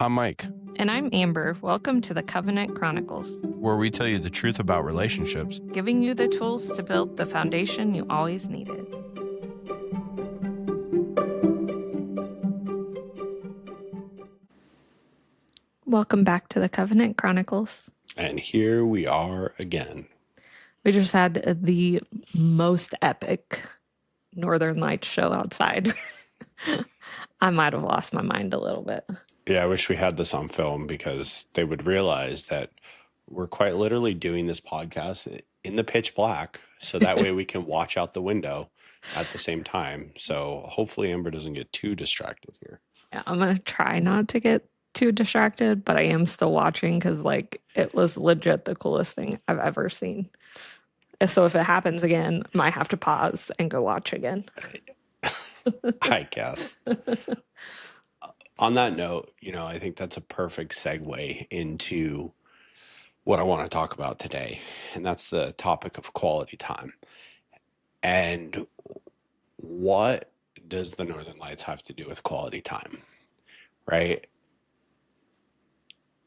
I'm Mike, And I'm Amber. Welcome to the Covenant Chronicles, where we tell you the truth about relationships. giving you the tools to build the foundation you always needed. Welcome back to the Covenant Chronicles. And here we are again. We just had the most epic Northern Lights show outside. I might have lost my mind a little bit. Yeah, I wish we had this on film because they would realize that we're quite literally doing this podcast in the pitch black. So that way we can watch out the window at the same time. So hopefully Amber doesn't get too distracted here. Yeah, I'm going to try not to get too distracted, but I am still watching because, it was legit the coolest thing I've ever seen. So if it happens again, I might have to pause and go watch again. I guess. On that note, I think that's a perfect segue into what I want to talk about today. And that's the topic of quality time. And what does the Northern Lights have to do with quality time? Right?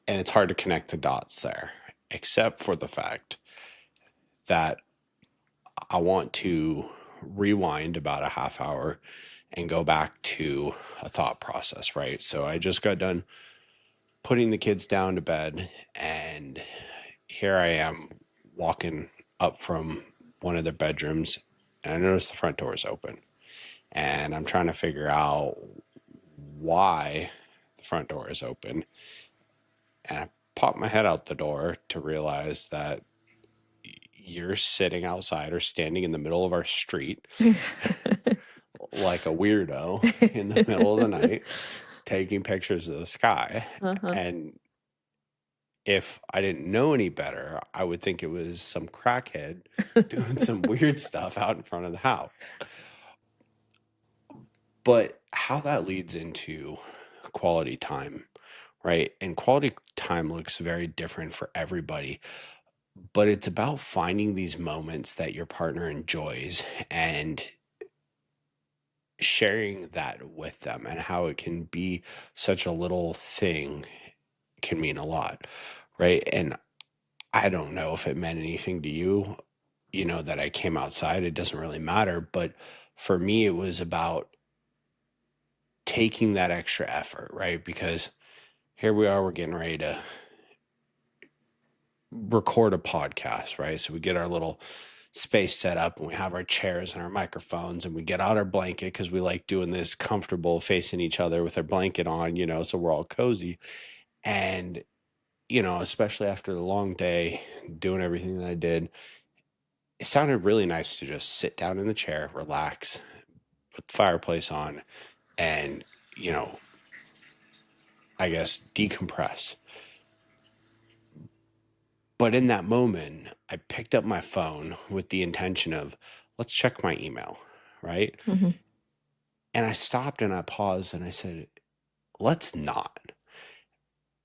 And it's hard to connect the dots there, except for the fact that I want to rewind about a half hour and go back to a thought process, right? So I just got done putting the kids down to bed, and here I am walking up from one of their bedrooms, and I notice the front door is open. And I'm trying to figure out why the front door is open. And I pop my head out the door to realize that you're sitting outside or standing in the middle of our street like a weirdo in the middle of the night taking pictures of the sky. Uh-huh. And if I didn't know any better, I would think it was some crackhead doing some weird stuff out in front of the house. But how that leads into quality time, right? And quality time looks very different for everybody. But it's about finding these moments that your partner enjoys and sharing that with them, and how it can be such a little thing can mean a lot, right? And I don't know if it meant anything to you, that I came outside. It doesn't really matter. But for me, it was about taking that extra effort, right? Because here we are, we're getting ready to record a podcast, right? So we get our little space set up and we have our chairs and our microphones, and we get out our blanket because we like doing this comfortable facing each other with our blanket on, so we're all cozy. And, especially after the long day doing everything that I did, it sounded really nice to just sit down in the chair, relax, put the fireplace on, and, I guess decompress. But in that moment, I picked up my phone with the intention of, let's check my email, right? Mm-hmm. And I stopped and I paused and I said, let's not.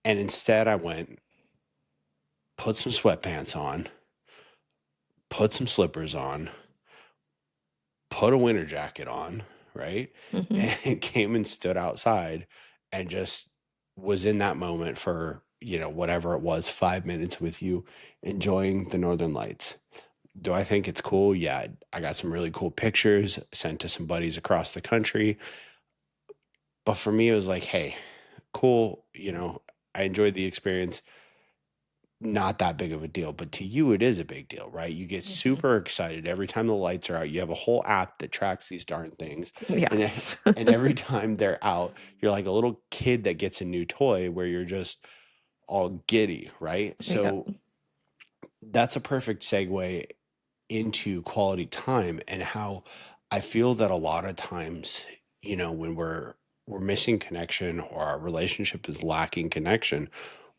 And instead I went, put some sweatpants on, put some slippers on, put a winter jacket on, right? Mm-hmm. And came and stood outside and just was in that moment for, whatever it was, 5 minutes with you, enjoying the Northern Lights. Do I think it's cool? Yeah, I got some really cool pictures sent to some buddies across the country. But for me, it was like, hey, cool. I enjoyed the experience. Not that big of a deal. But to you, it is a big deal, right? You get super excited every time the lights are out. You have a whole app that tracks these darn things. Yeah. And every time they're out, you're like a little kid that gets a new toy where you're just all giddy, right? So that's a perfect segue into quality time, and how I feel that a lot of times, when we're missing connection or our relationship is lacking connection,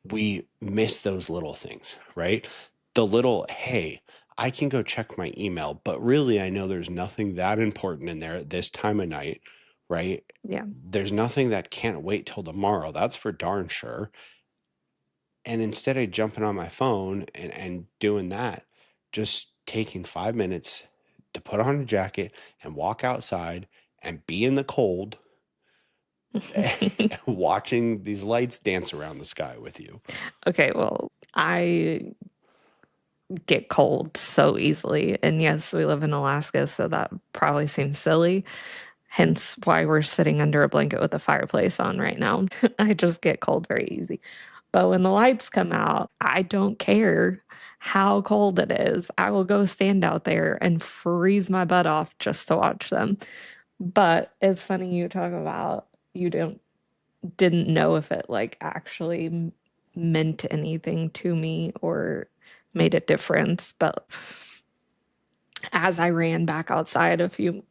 we miss those little things, right? The little, hey, I can go check my email, but really I know there's nothing that important in there at this time of night, right? Yeah. There's nothing that can't wait till tomorrow. That's for darn sure. And instead of jumping on my phone and doing that, just taking 5 minutes to put on a jacket and walk outside and be in the cold watching these lights dance around the sky with you? Okay, well, I get cold so easily. And yes, we live in Alaska, so that probably seems silly. Hence why we're sitting under a blanket with a fireplace on right now. I just get cold very easy. But when the lights come out, I don't care how cold it is. I will go stand out there and freeze my butt off just to watch them. But it's funny you talk about you didn't know if it like actually meant anything to me or made a difference. But as I ran back outside a few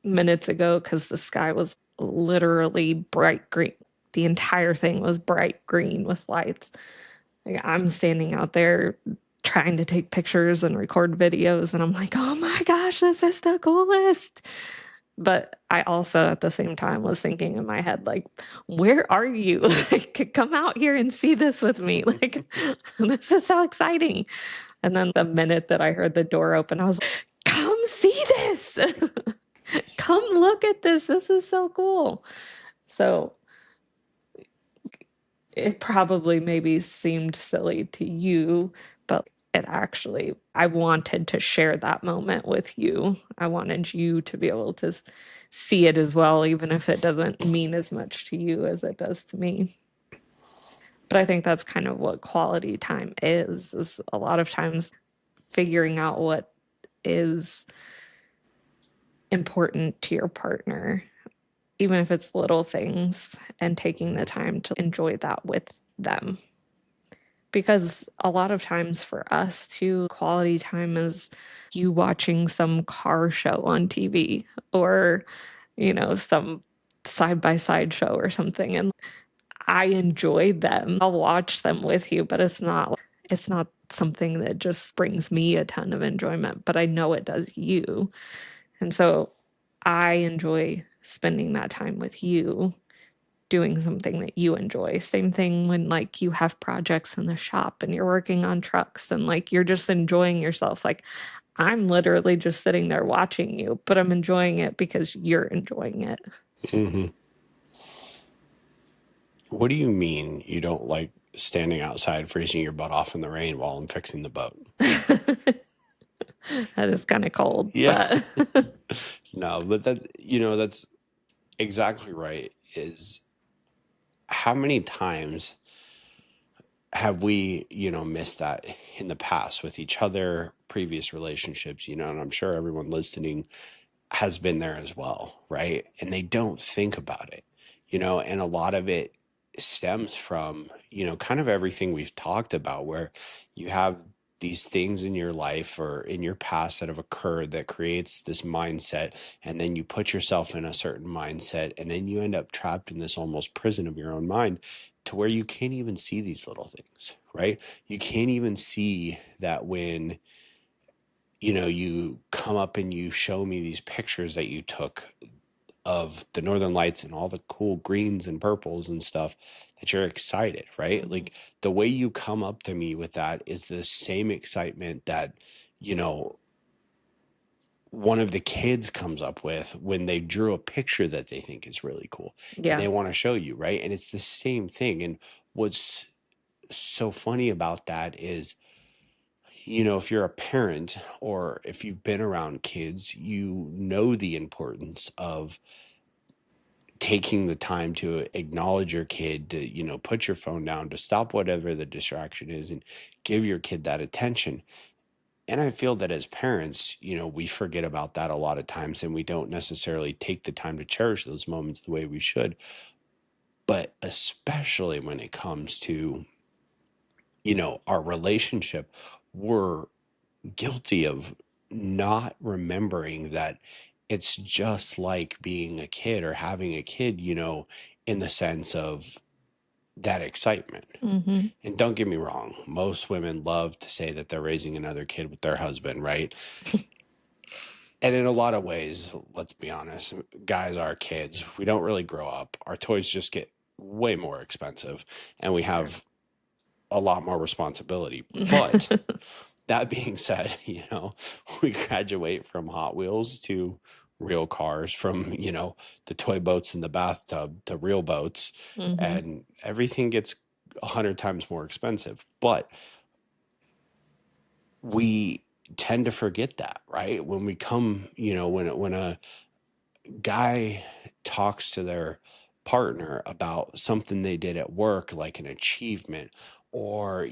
minutes ago, because the sky was literally bright green, the entire thing was bright green with lights. Like, I'm standing out there trying to take pictures and record videos, and I'm like, oh my gosh, this is the coolest. But I also at the same time was thinking in my head, like, where are you? Like, come out here and see this with me. Like, this is so exciting. And then the minute that I heard the door open, I was like, come see this. Come look at this. This is so cool. So it probably maybe seemed silly to you, but it actually, I wanted to share that moment with you. I wanted you to be able to see it as well, even if it doesn't mean as much to you as it does to me. But I think that's kind of what quality time is a lot of times figuring out what is important to your partner, even if it's little things, and taking the time to enjoy that with them. Because a lot of times for us too, quality time is you watching some car show on TV or, some side by side show or something. And I enjoy them. I'll watch them with you, but it's not something that just brings me a ton of enjoyment, but I know it does you. And so I enjoy spending that time with you doing something that you enjoy. Same thing when like you have projects in the shop and you're working on trucks and like you're just enjoying yourself. Like I'm literally just sitting there watching you, but I'm enjoying it because you're enjoying it. Mm-hmm. What do you mean you don't like standing outside freezing your butt off in the rain while I'm fixing the boat? That is kind of cold, Yeah. but No, but that's exactly right. Is how many times have we, missed that in the past with each other, previous relationships, and I'm sure everyone listening has been there as well, right? And they don't think about it, and a lot of it stems from, kind of everything we've talked about, where you have these things in your life or in your past that have occurred that creates this mindset, and then you put yourself in a certain mindset, and then you end up trapped in this almost prison of your own mind to where you can't even see these little things, right? You can't even see that when you come up and you show me these pictures that you took of the northern lights and all the cool greens and purples and stuff, that you're excited, right? Like the way you come up to me with that is the same excitement that one of the kids comes up with when they drew a picture that they think is really cool and they want to show you, right? And it's the same thing. And what's so funny about that is, if you're a parent or if you've been around kids, you know the importance of taking the time to acknowledge your kid, to, put your phone down, to stop whatever the distraction is and give your kid that attention. And I feel that as parents, we forget about that a lot of times and we don't necessarily take the time to cherish those moments the way we should. But especially when it comes to, our relationship, we're guilty of not remembering that it's just like being a kid or having a kid, in the sense of that excitement. mm-hmm. And don't get me wrong, most women love to say that they're raising another kid with their husband, right? And in a lot of ways, let's be honest, guys are kids. We don't really grow up. Our toys just get way more expensive and we have a lot more responsibility. But that being said, we graduate from Hot Wheels to real cars, from, the toy boats in the bathtub to real boats, Mm-hmm. and everything gets 100 times more expensive. But we tend to forget that, right? When we come, when a guy talks to their partner about something they did at work, like an achievement, or,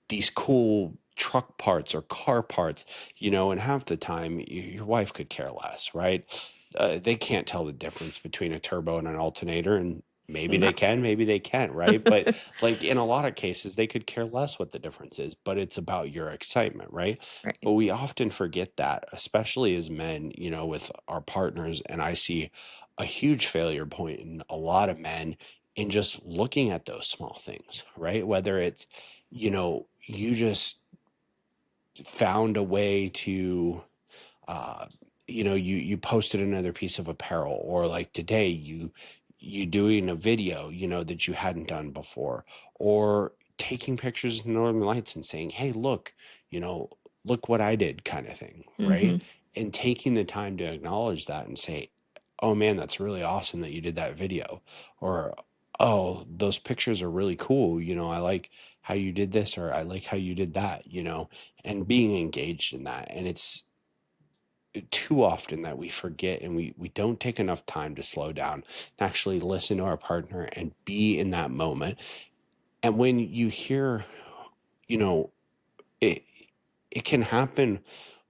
these cool truck parts or car parts, and half the time your wife could care less, right? They can't tell the difference between a turbo and an alternator, and maybe No. they can, maybe they can't, right? But like in a lot of cases, they could care less what the difference is, but it's about your excitement, right? Right. But we often forget that, especially as men, with our partners. And I see a huge failure point in a lot of men in just looking at those small things, right? Whether it's, you just found a way to, uh, you posted another piece of apparel, or like today you doing a video, that you hadn't done before, or taking pictures of the Northern Lights and saying, hey, look, you know, look what I did, kind of thing, Mm-hmm. right? And taking the time to acknowledge that and say, oh man, that's really awesome that you did that video, or oh, those pictures are really cool, I like how you did this, or I like how you did that, and being engaged in that. And it's too often that we forget, and we don't take enough time to slow down and actually listen to our partner and be in that moment. And when you hear, you know, it it can happen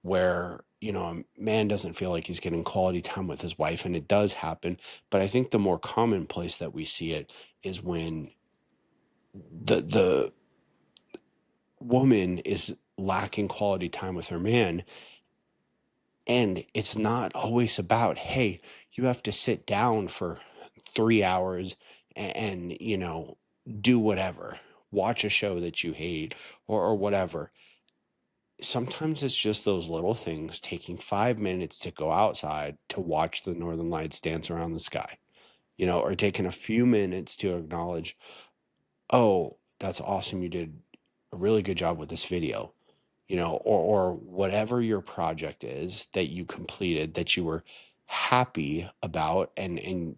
where, a man doesn't feel like he's getting quality time with his wife, and it does happen. But I think the more commonplace that we see it is when the woman is lacking quality time with her man. And it's not always about, hey, you have to sit down for 3 hours and, do whatever, watch a show that you hate, or whatever. Sometimes it's just those little things, taking 5 minutes to go outside to watch the Northern Lights dance around the sky, or taking a few minutes to acknowledge, oh, that's awesome. You did a really good job with this video, or whatever your project is that you completed, that you were happy about, and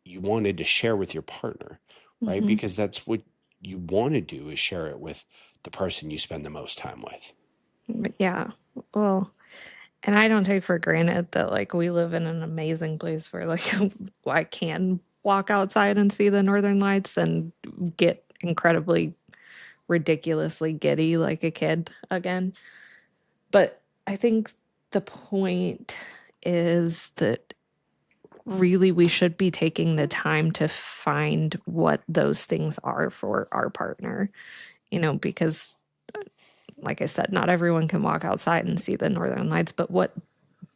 you wanted to share with your partner, right? Mm-hmm. Because that's what you want to do, is share it with the person you spend the most time with. Yeah. Well, and I don't take for granted that like we live in an amazing place where like I can walk outside and see the northern lights and get incredibly ridiculously giddy like a kid again. But I think the point is that really we should be taking the time to find what those things are for our partner, because like I said, not everyone can walk outside and see the northern lights, but what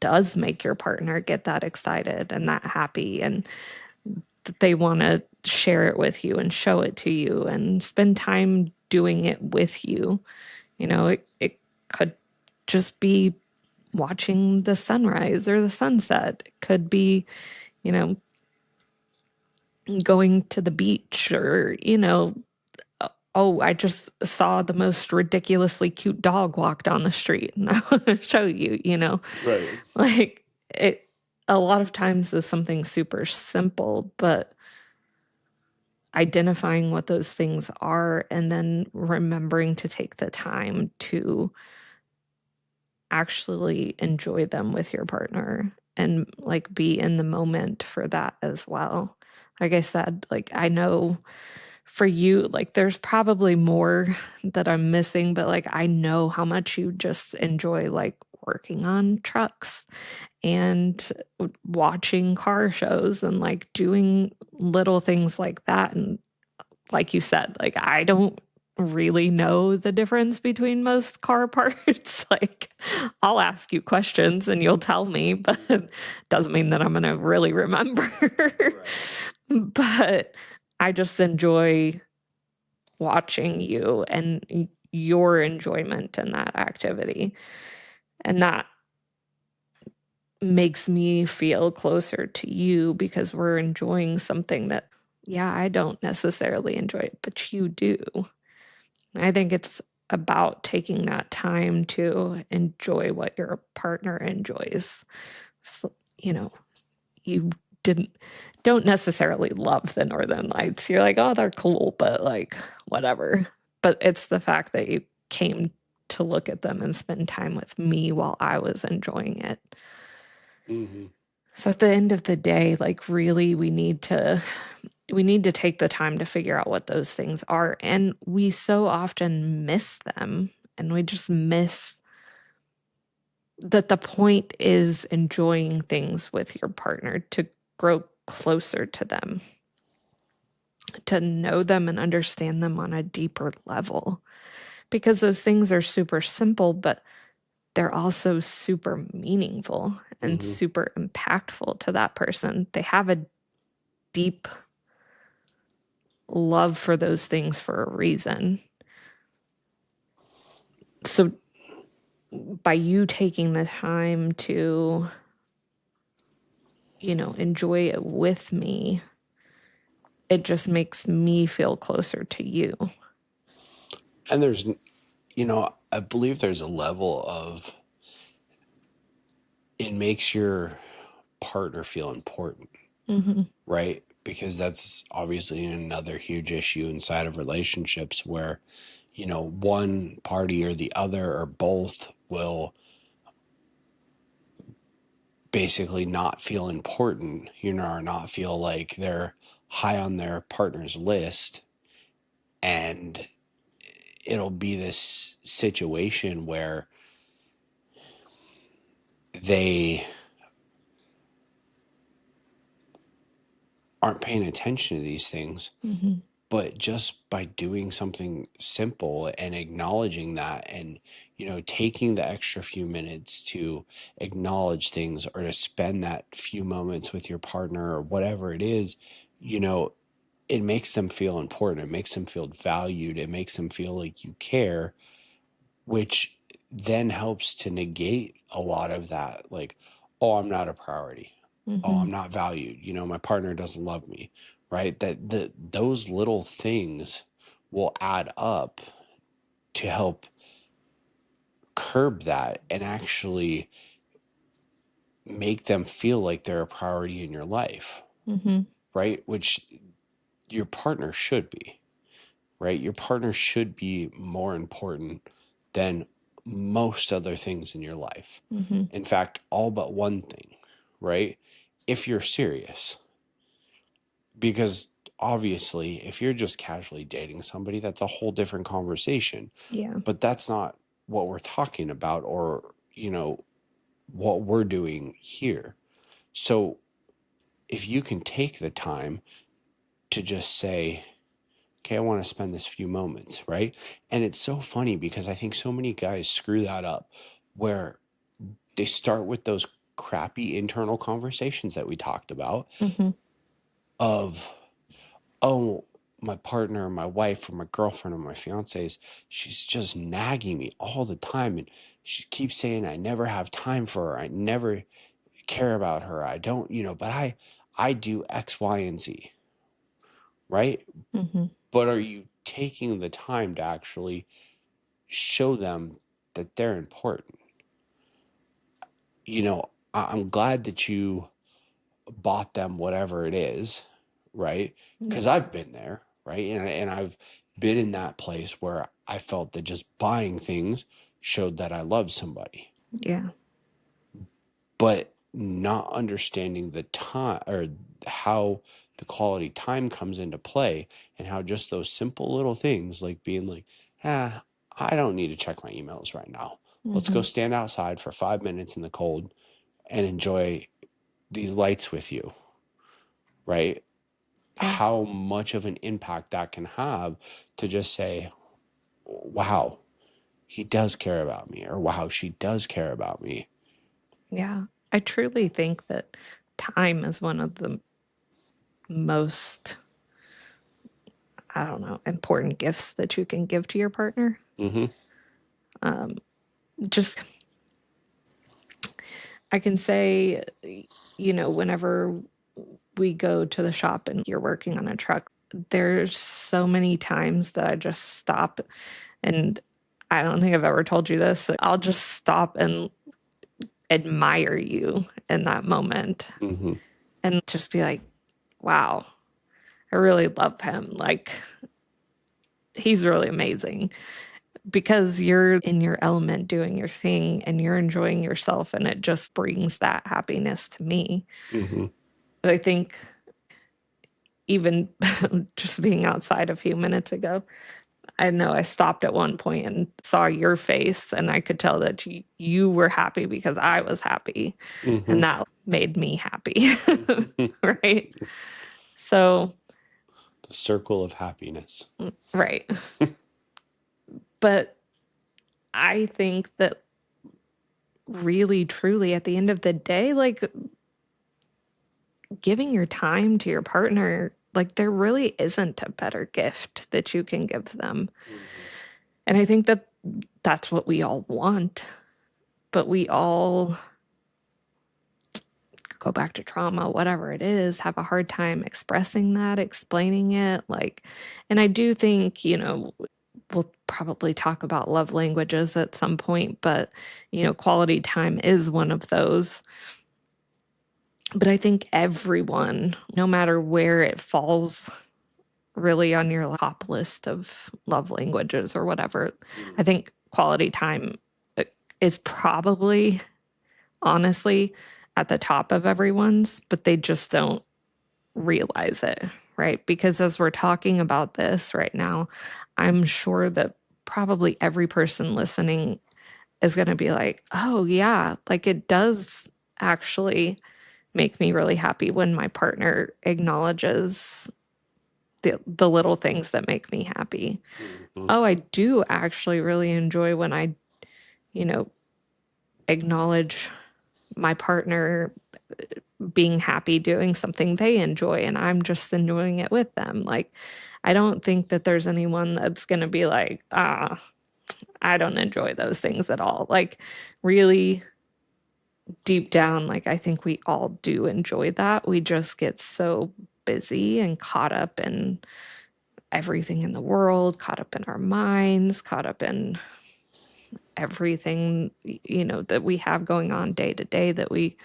does make your partner get that excited and that happy, and that they want to share it with you and show it to you and spend time doing it with you. It could just be watching the sunrise or the sunset. It could be, you know, going to the beach, or, oh, I just saw the most ridiculously cute dog walk down the street and I want to show you. Right. Like it a lot of times is something super simple, but identifying what those things are and then remembering to take the time to actually enjoy them with your partner and like be in the moment for that as well. Like I said, like I know for you, like there's probably more that I'm missing, but like I know how much you just enjoy like working on trucks and watching car shows and like doing little things like that. And like you said, like I don't really know the difference between most car parts. Like I'll ask you questions and you'll tell me, but doesn't mean that I'm going to really remember. But I just enjoy watching you and your enjoyment in that activity. And that makes me feel closer to you because we're enjoying something that, yeah, I don't necessarily enjoy it, but you do. I think it's about taking that time to enjoy what your partner enjoys. you know, you don't necessarily love the Northern Lights. You're like, oh, they're cool, but like, whatever. But it's the fact that you came to look at them and spend time with me while I was enjoying it. Mm-hmm. So at the end of the day, like, really, we need to take the time to figure out what those things are. And we so often miss them, and we just miss that the point is enjoying things with your partner, to grow closer to them, to know them and understand them on a deeper level. Because those things are super simple, but they're also super meaningful and Mm-hmm. super impactful to that person. They have a deep love for those things for a reason. So by you taking the time to, enjoy it with me, it just makes me feel closer to you. And there's, I believe there's a level of, it makes your partner feel important, Mm-hmm. right? Because that's obviously another huge issue inside of relationships where, one party or the other or both will basically not feel important, or not feel like they're high on their partner's list. And it'll be this situation where they aren't paying attention to these things. Mm-hmm. But just by doing something simple and acknowledging that, and, taking the extra few minutes to acknowledge things, or to spend that few moments with your partner or whatever it is, it makes them feel important. It makes them feel valued. It makes them feel like you care, which then helps to negate a lot of that. Like, oh, I'm not a priority. Mm-hmm. Oh, I'm not valued. My partner doesn't love me, right? Those little things will add up to help curb that and actually make them feel like they're a priority in your life, Mm-hmm. right? Which your partner should be, right? Your partner should be more important than most other things in your life. Mm-hmm. In fact, all but one thing, right? If you're serious. Because obviously, if you're just casually dating somebody, that's a whole different conversation. Yeah. But that's not what we're talking about, or, what we're doing here. So if you can take the time to just say, okay, I want to spend this few moments, right? And it's so funny because I think so many guys screw that up, where they start with those crappy internal conversations that we talked about Mm-hmm. of, oh, my partner, or my wife, or my girlfriend, or my fiance, she's just nagging me all the time. And she keeps saying, I never have time for her. I never care about her. I don't, but I do X, Y, and Z, right? Mm-hmm. But are you taking the time to actually show them that they're important? I'm glad that you bought them whatever it is, right? Because Yeah. I've been there, right? And I've been in that place where I felt that just buying things showed that I loved somebody. Yeah. But not understanding the time, or how the quality time comes into play, and how just those simple little things, like being like, I don't need to check my emails right now. Let's go Mm-hmm. stand outside for 5 minutes in the cold and enjoy these lights with you, right? Yeah. How much of an impact that can have, to just say, wow, he does care about me, or wow, she does care about me. Yeah. I truly think that time is one of the most, I don't know, important gifts that you can give to your partner. Mm-hmm. Just, I can say, whenever we go to the shop and you're working on a truck, there's so many times that I just stop, and I don't think I've ever told you this. I'll just stop and admire you in that moment Mm-hmm. and just be like, wow, I really love him. Like, he's really amazing because you're in your element doing your thing and you're enjoying yourself. And it just brings that happiness to me. Mm-hmm. But I think even just being outside a few minutes ago, I know I stopped at one point and saw your face, and I could tell that you were happy because I was happy, Mm-hmm. and that made me happy. Mm-hmm. Right? So, The circle of happiness. right. But I think that really, truly, at the end of the day, like giving your time to your partner, like there really isn't a better gift that you can give them. Mm-hmm. And I think that that's what we all want. But we all go back to trauma, whatever it is, have a hard time expressing that, explaining it. Like, and I do think, we'll probably talk about love languages at some point, but, quality time is one of those. But I think everyone, no matter where it falls really on your top list of love languages or whatever, I think quality time is probably honestly at the top of everyone's, but they just don't realize it, right? Because as we're talking about this right now, I'm sure that probably every person listening is going to be like, oh, yeah, like it does actually make me really happy when my partner acknowledges the little things that make me happy. Mm-hmm. Oh, I do actually really enjoy when I, you know, acknowledge my partner being happy doing something they enjoy and I'm just enjoying it with them. Like, I don't think that there's anyone that's going to be like, I don't enjoy those things at all. Like, really deep down, like, I think we all do enjoy that. We just get so busy and caught up in everything in the world, caught up in our minds, caught up in everything, that we have going on day to day that we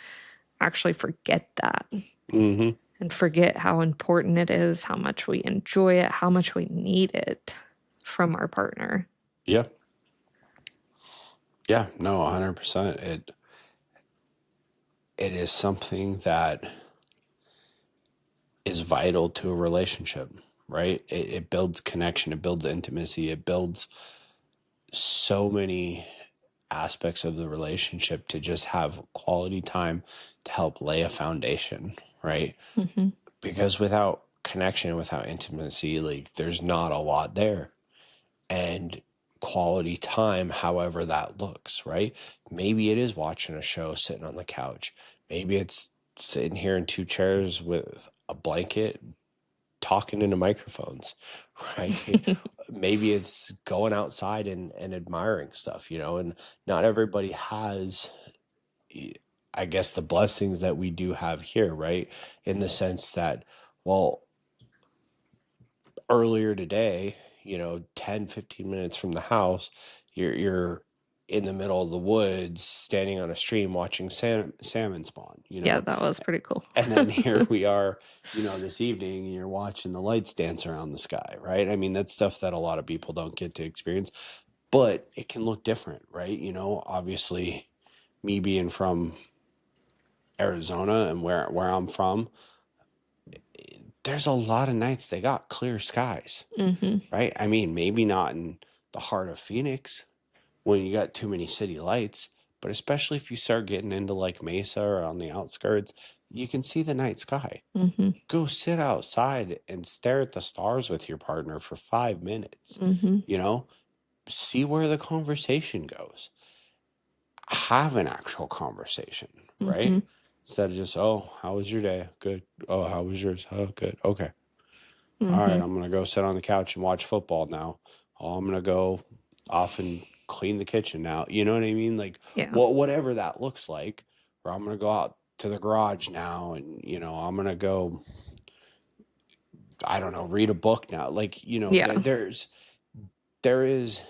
actually forget that. Mm-hmm. And forget how important it is, how much we enjoy it, how much we need it from our partner. Yeah. Yeah. No, 100%. It is something that is vital to a relationship, right? It builds connection, it builds intimacy, it builds so many aspects of the relationship to just have quality time to help lay a foundation, right? Mm-hmm. Because without connection, without intimacy, like there's not a lot there. And quality time, however that looks, right? Maybe it is watching a show sitting on the couch. Maybe it's sitting here in two chairs with a blanket talking into microphones, right? Maybe it's going outside and admiring stuff, and not everybody has, I guess, the blessings that we do have here, right? In the sense that, well, earlier today, 10, 15 minutes from the house, you're in the middle of the woods standing on a stream watching salmon spawn, Yeah, that was pretty cool. and then here we are, this evening, and you're watching the lights dance around the sky, right? I mean, that's stuff that a lot of people don't get to experience, but it can look different, right? Obviously, me being from Arizona and where I'm from, there's a lot of nights they got clear skies, Mm-hmm. right? I mean, maybe not in the heart of Phoenix when you got too many city lights, but especially if you start getting into like Mesa or on the outskirts, you can see the night sky. Mm-hmm. Go sit outside and stare at the stars with your partner for 5 minutes. Mm-hmm. See where the conversation goes. Have an actual conversation, Mm-hmm. right? Instead of just, oh, how was your day? Good. Oh, how was yours? Oh, good. Okay. All right, Mm-hmm. I'm gonna go sit on the couch and watch football now. Oh, I'm gonna go off and clean the kitchen now. You know what I mean? Like, Yeah. whatever that looks like. Or I'm gonna go out to the garage now, and I'm gonna go, I don't know, read a book now. Like, Yeah. there is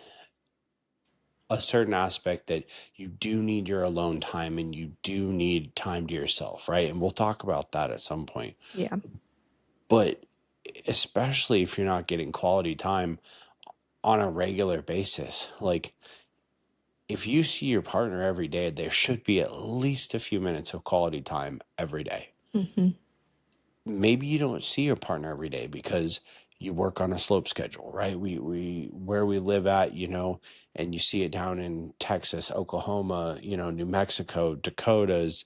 a certain aspect that you do need your alone time and you do need time to yourself, right? And we'll talk about that at some point. Yeah. But especially if you're not getting quality time on a regular basis, like if you see your partner every day, there should be at least a few minutes of quality time every day. Mm-hmm. Maybe you don't see your partner every day because you work on a slope schedule, right? We where we live at, and you see it down in Texas, Oklahoma, New Mexico, Dakotas,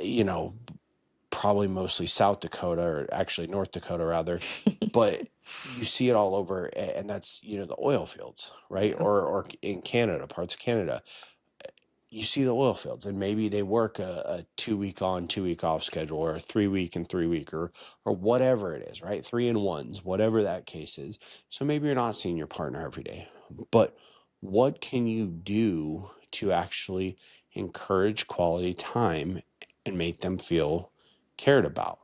you know, probably mostly South Dakota, or actually North Dakota rather, but you see it all over, and that's the oil fields, right? Yeah. Or in Canada, parts of Canada, you see the oil fields, and maybe they work a 2 week on, 2 week off schedule, or a 3 week and 3 week, or whatever it is, right? 3 and 1s, whatever that case is. So maybe you're not seeing your partner every day, but what can you do to actually encourage quality time and make them feel cared about,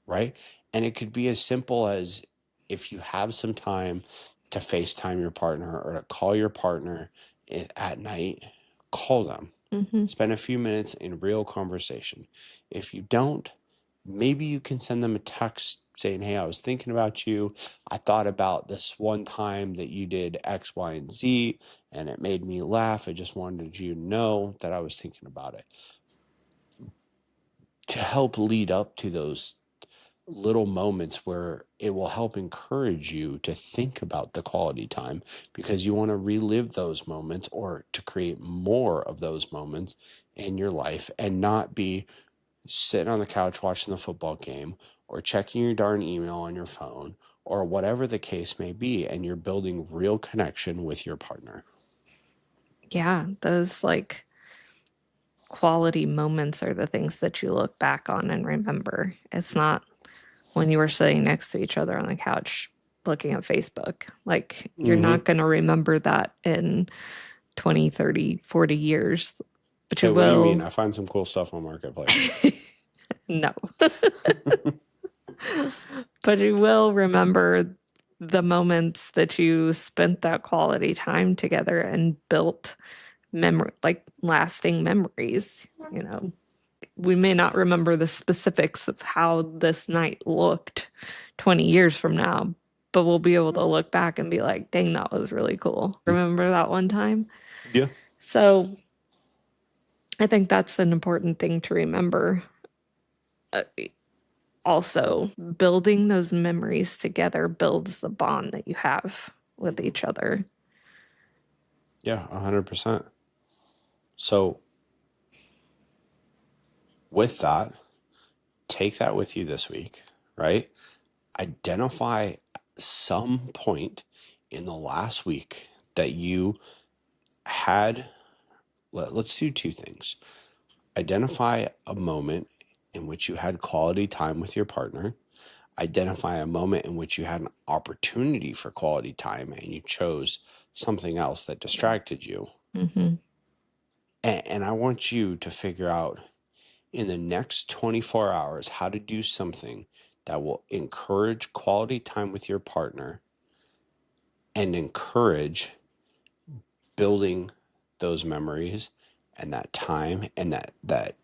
right? And it could be as simple as, if you have some time to FaceTime your partner or to call your partner at night, call them. Mm-hmm. Spend a few minutes in real conversation. If you don't, maybe you can send them a text saying, hey, I was thinking about you. I thought about this one time that you did X, Y, and Z, and it made me laugh. I just wanted you to know that I was thinking about it. To help lead up to those little moments where it will help encourage you to think about the quality time, because you want to relive those moments, or to create more of those moments in your life, and not be sitting on the couch watching the football game, or checking your darn email on your phone, or whatever the case may be, and you're building real connection with your partner. Yeah, those like quality moments are the things that you look back on and remember. It's not when you were sitting next to each other on the couch looking at Facebook. Like, you're not going to remember that in 20, 30, 40 years, but Hey, you what do you mean? will. I find some cool stuff on Marketplace. No. But you will remember the moments that you spent that quality time together and built like lasting memories. We may not remember the specifics of how this night looked 20 years from now, but we'll be able to look back and be like, dang, that was really cool. Remember that one time? Yeah. So I think that's an important thing to remember. Also, building those memories together builds the bond that you have with each other. Yeah, 100%. So with that, take that with you this week, right? Identify some point in the last week that you had. Let's do two things. Identify a moment in which you had quality time with your partner. Identify a moment in which you had an opportunity for quality time and you chose something else that distracted you. Mm-hmm. And I want you to figure out in the next 24 hours how to do something that will encourage quality time with your partner and encourage building those memories and that time and that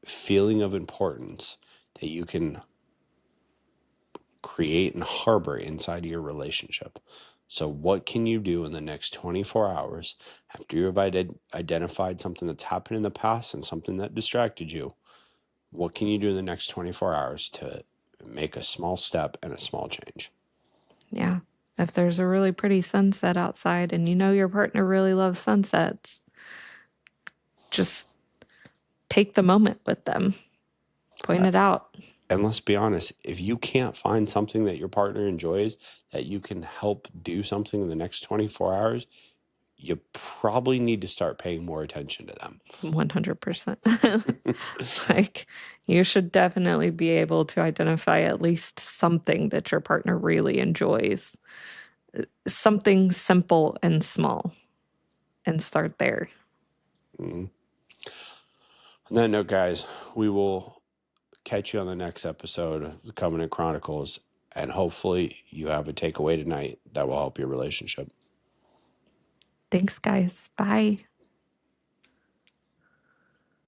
feeling of importance that you can create and harbor inside of your relationship. So what can you do in the next 24 hours after you've identified something that's happened in the past and something that distracted you? What can you do in the next 24 hours to make a small step and a small change? Yeah. If there's a really pretty sunset outside and you know your partner really loves sunsets, just take the moment with them, point it out. And let's be honest, if you can't find something that your partner enjoys that you can help do something in the next 24 hours, you probably need to start paying more attention to them. 100%. Like, you should definitely be able to identify at least something that your partner really enjoys. Something simple and small, and start there. Mm. On that note, guys, we will catch you on the next episode of the Covenant Chronicles, and hopefully you have a takeaway tonight that will help your relationship. Thanks, guys. Bye.